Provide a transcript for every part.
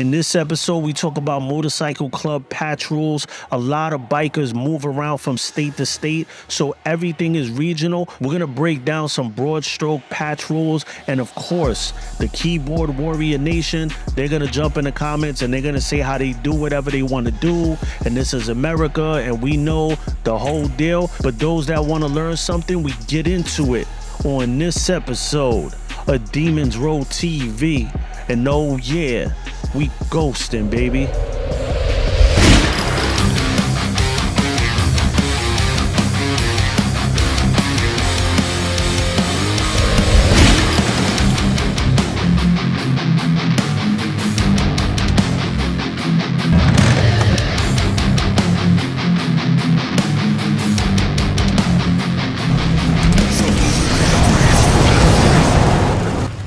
In this episode, we talk about motorcycle club patch rules. A lot of bikers move around from state to state, so everything is regional. We're going to break down some broad stroke patch rules. And of course, the keyboard warrior nation, they're going to jump in the comments and they're going to say how they do whatever they want to do. And this is America, and we know the whole deal. But those that want to learn something, we get into it on this episode of Demons Row TV. And oh yeah, we ghosting, baby.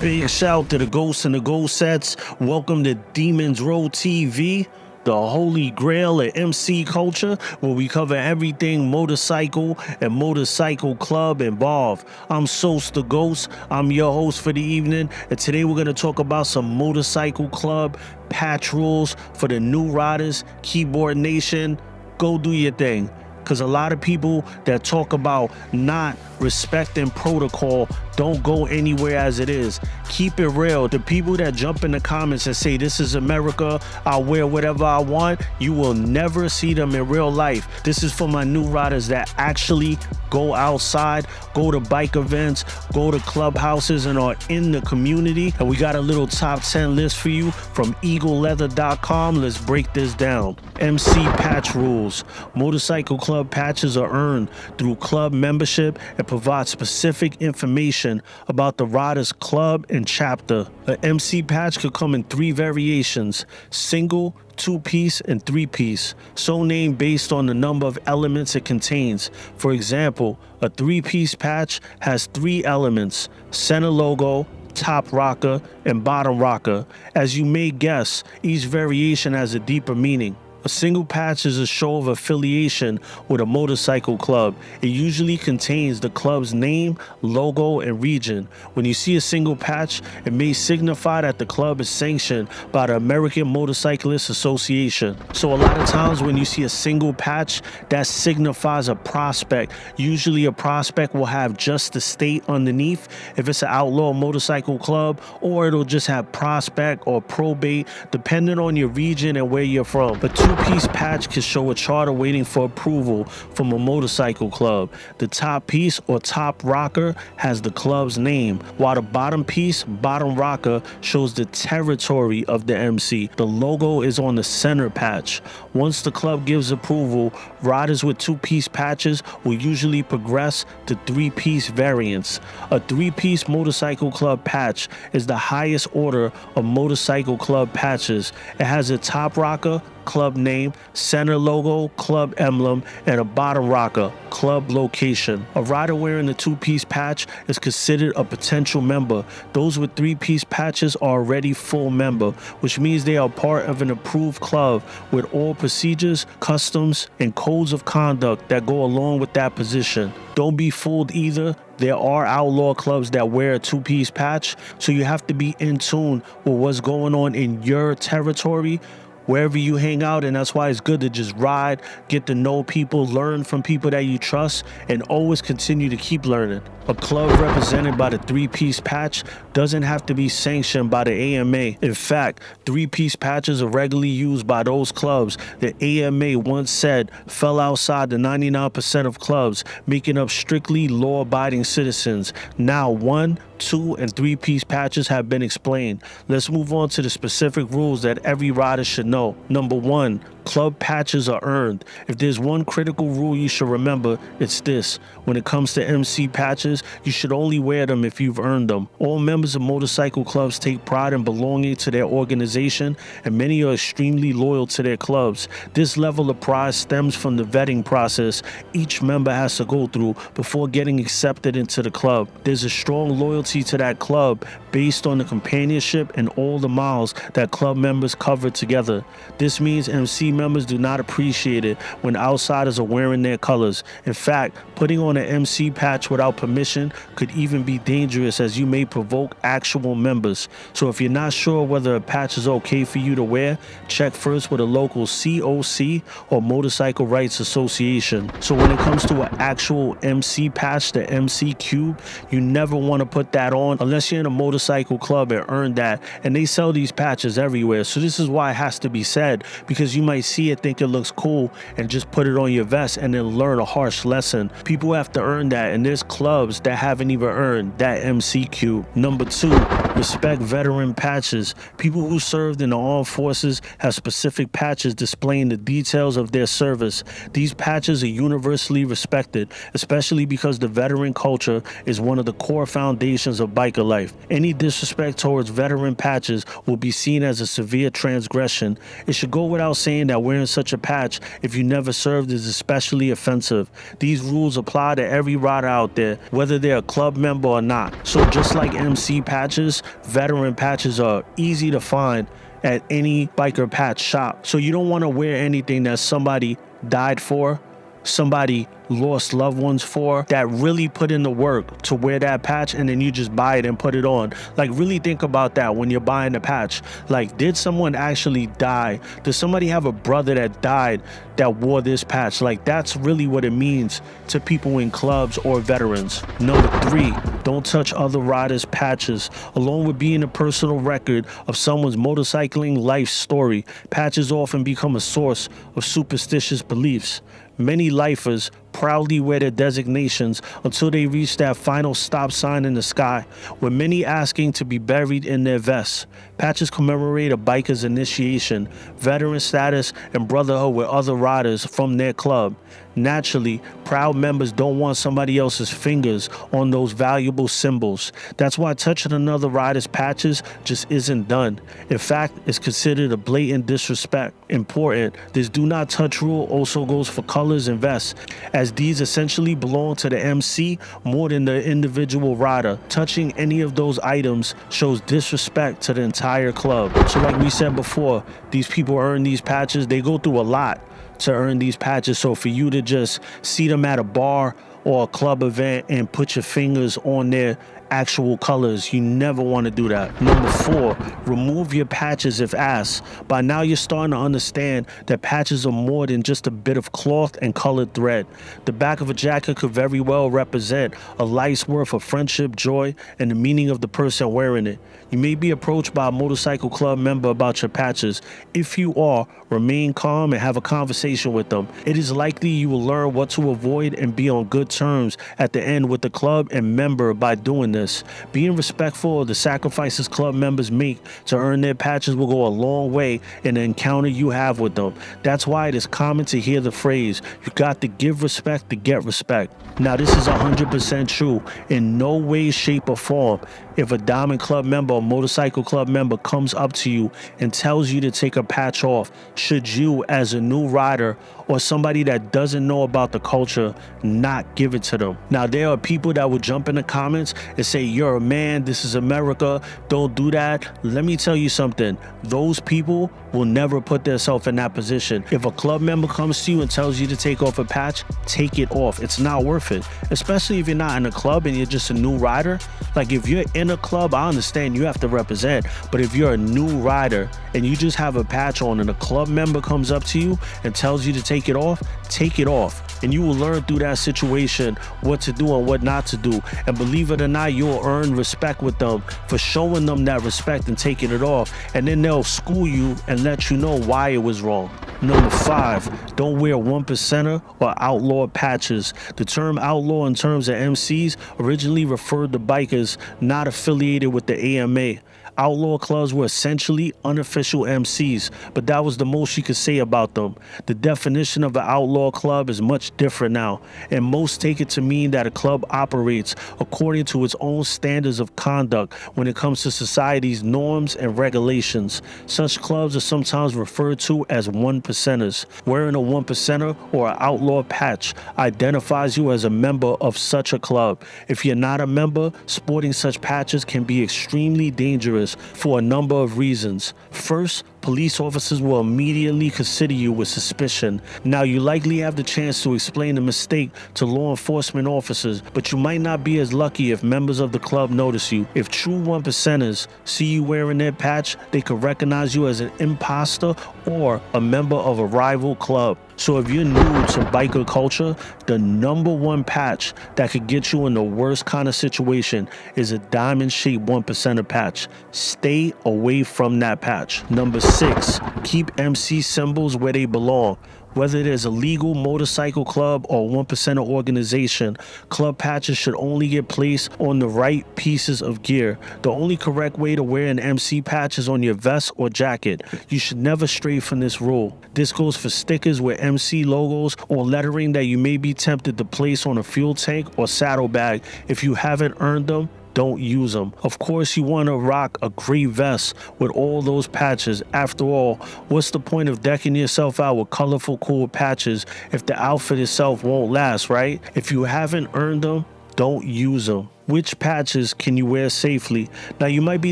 Big shout to the Ghosts and the Ghost Sets. Welcome to Demons Row TV, the holy grail of MC culture, where we cover everything motorcycle and motorcycle club involved. I'm Sos the Ghost. I'm your host for the evening, and today we're going to talk about some motorcycle club patch rules for the new riders. Keyboard Nation, go do your thing. Because a lot of people that talk about not respecting protocol don't go anywhere as it is. Keep it real. The people that jump in the comments and say, this is America, I'll wear whatever I want, you will never see them in real life. This is for my new riders that actually go outside, go to bike events, go to clubhouses, and are in the community. And we got a little top 10 list for you from eagleleather.com. Let's break this down. MC patch rules. Motorcycle club patches are earned through club membership and provide specific information about the rider's club and chapter. An MC patch could come in 3 variations: single, 2-piece, and 3-piece, so named based on the number of elements it contains. For example, a 3-piece patch has 3 elements: center logo, top rocker, and bottom rocker. As you may guess, each variation has a deeper meaning. A single patch is a show of affiliation with a motorcycle club. It usually contains the club's name, logo, and region. When you see a single patch, it may signify that the club is sanctioned by the American Motorcyclists Association. So a lot of times when you see a single patch, that signifies a prospect. Usually a prospect will have just the state underneath if it's an outlaw motorcycle club, or it'll just have prospect or probate, depending on your region and where you're from. But 2-piece patch can show a charter waiting for approval from a motorcycle club. The top piece or top rocker has the club's name, while the bottom piece, bottom rocker, shows the territory of the MC. The logo is on the center patch. Once the club gives approval, riders with 2-piece patches will usually progress to 3-piece variants. A 3-piece motorcycle club patch is the highest order of motorcycle club patches. It has a top rocker, club name, center logo, club emblem, and a bottom rocker, club location. A rider wearing the 2-piece patch is considered a potential member. Those with 3-piece patches are already full member, which means they are part of an approved club with all procedures, customs, and codes of conduct that go along with that position. Don't be fooled either. There are outlaw clubs that wear a 2-piece patch, so you have to be in tune with what's going on in your territory, wherever you hang out. And that's why it's good to just ride, get to know people, learn from people that you trust, and always continue to keep learning. A club represented by the 3-piece patch doesn't have to be sanctioned by the AMA. In fact, 3-piece patches are regularly used by those clubs that AMA once said fell outside the 99% of clubs, making up strictly law-abiding citizens. Now 1, 2, and 3-piece patches have been explained. Let's move on to the specific rules that every rider should know. Number 1, club patches are earned. If there's one critical rule you should remember, it's this. When it comes to MC patches, you should only wear them if you've earned them. All members of motorcycle clubs take pride in belonging to their organization, and many are extremely loyal to their clubs. This level of pride stems from the vetting process each member has to go through before getting accepted into the club. There's a strong loyalty to that club based on the companionship and all the miles that club members cover together. This means MC members do not appreciate it when outsiders are wearing their colors. In fact, putting on an MC patch without permission could even be dangerous, as you may provoke actual members. So if you're not sure whether a patch is okay for you to wear, check first with a local COC or Motorcycle Rights Association. So when it comes to an actual MC patch, the MC Cube, you never want to put that on unless you're in a motorcycle club and earn that. And they sell these patches everywhere. So this is why it has to be said, because you might see it, think it looks cool, and just put it on your vest and then learn a harsh lesson. People have to earn that, and there's clubs that haven't even earned that MC Cube. Number 2, respect veteran patches. People who served in the armed forces have specific patches displaying the details of their service. These patches are universally respected, especially because the veteran culture is one of the core foundations of biker life. Any disrespect towards veteran patches will be seen as a severe transgression. It should go without saying that wearing such a patch if you never served is especially offensive. These rules apply to every rider out there, whether they're a club member or not. So just like MC patches, veteran patches are easy to find at any biker patch shop. So you don't want to wear anything that somebody died for, somebody lost loved ones for, that really put in the work to wear that patch, and then you just buy it and put it on. Like, really think about that when you're buying a patch. Like, did someone actually die? Does somebody have a brother that died that wore this patch? Like, that's really what it means to people in clubs or veterans. Number 3, don't touch other riders' patches. Along with being a personal record of someone's motorcycling life story, patches often become a source of superstitious beliefs. Many lifers proudly wear their designations until they reach that final stop sign in the sky, with many asking to be buried in their vests. Patches commemorate a biker's initiation, veteran status, and brotherhood with other riders from their club. Naturally, proud members don't want somebody else's fingers on those valuable symbols. That's why touching another rider's patches just isn't done. In fact, it's considered a blatant disrespect. Important, this do not touch rule also goes for colors and vests, as these essentially belong to the MC more than the individual rider. Touching any of those items shows disrespect to the entire club. So like we said before, these people earn these patches. They go through a lot to earn these patches. So for you to just see them at a bar or a club event and put your fingers on their actual colors, you never want to do that. Number 4, remove your patches if asked. By now you're starting to understand that patches are more than just a bit of cloth and colored thread. The back of a jacket could very well represent a life's worth of friendship, joy, and the meaning of the person wearing it. You may be approached by a motorcycle club member about your patches. If you are, remain calm and have a conversation with them. It is likely you will learn what to avoid and be on good terms at the end with the club and member by doing this. Being respectful of the sacrifices club members make to earn their patches will go a long way in the encounter you have with them. That's why it is common to hear the phrase, you got to give respect to get respect. Now this is 100% true. In no way, shape, or form, if a Diamond Club member or Motorcycle Club member comes up to you and tells you to take a patch off, should you, as a new rider or somebody that doesn't know about the culture, not give it to them. Now, there are people that will jump in the comments and say, you're a man, this is America, don't do that. Let me tell you something. Those people will never put themselves in that position. If a club member comes to you and tells you to take off a patch, take it off. It's not worth it, especially if you're not in a club and you're just a new rider. Like, if you're in a club, I understand you have to represent, but if you're a new rider and you just have a patch on and a club member comes up to you and tells you to take it off, take it off. And you will learn through that situation what to do and what not to do. And believe it or not, you'll earn respect with them for showing them that respect and taking it off. And then they'll school you and let you know why it was wrong. Number 5, don't wear 1%er or outlaw patches. The term outlaw in terms of MCs originally referred to bikers not affiliated with the AMA. Outlaw clubs were essentially unofficial MCs, but that was the most you could say about them. The definition of an outlaw club is much different now, and most take it to mean that a club operates according to its own standards of conduct when it comes to society's norms and regulations. Such clubs are sometimes referred to as 1%ers. Wearing a 1%er or an outlaw patch identifies you as a member of such a club. If you're not a member, sporting such patches can be extremely dangerous for a number of reasons. First, police officers will immediately consider you with suspicion. Now, you likely have the chance to explain the mistake to law enforcement officers, but you might not be as lucky if members of the club notice you. If true one percenters see you wearing their patch, they could recognize you as an imposter or a member of a rival club. So if you're new to biker culture, the #1 patch that could get you in the worst kind of situation is a diamond-shaped 1% patch. Stay away from that patch. Number 6, keep MC symbols where they belong. Whether it is a legal motorcycle club or 1% organization, club patches should only get placed on the right pieces of gear. The only correct way to wear an MC patch is on your vest or jacket. You should never stray from this rule. This goes for stickers with MC logos or lettering that you may be tempted to place on a fuel tank or saddlebag. If you haven't earned them, don't use them. Of course, you want to rock a great vest with all those patches. After all, what's the point of decking yourself out with colorful, cool patches if the outfit itself won't last, right? If you haven't earned them, don't use them. Which patches can you wear safely? Now, you might be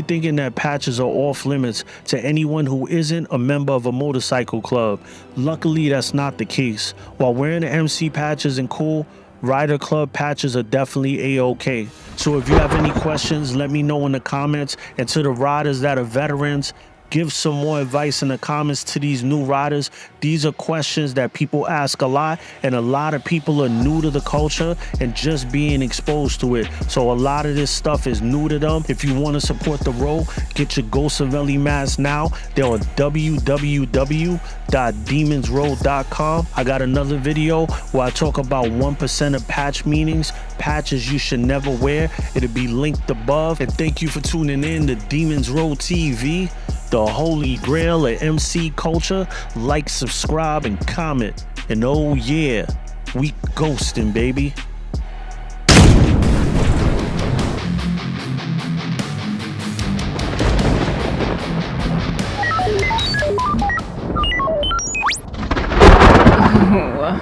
thinking that patches are off limits to anyone who isn't a member of a motorcycle club. Luckily, that's not the case. While wearing the MC patch isn't cool, rider club patches are definitely a-okay. So if you have any questions, let me know in the comments. And to the riders that are veterans, give some more advice in the comments to these new riders. These are questions that people ask a lot, and a lot of people are new to the culture and just being exposed to it. So a lot of this stuff is new to them. If you want to support the road, get your Ghostaveli Mask now. They're on www.demonsroad.com. I got another video where I talk about 1% of patch meanings, patches you should never wear. It'll be linked above. And thank you for tuning in to Demons Road TV, the holy grail of MC culture. Like, subscribe, and comment. And oh yeah, we ghosting, baby. What?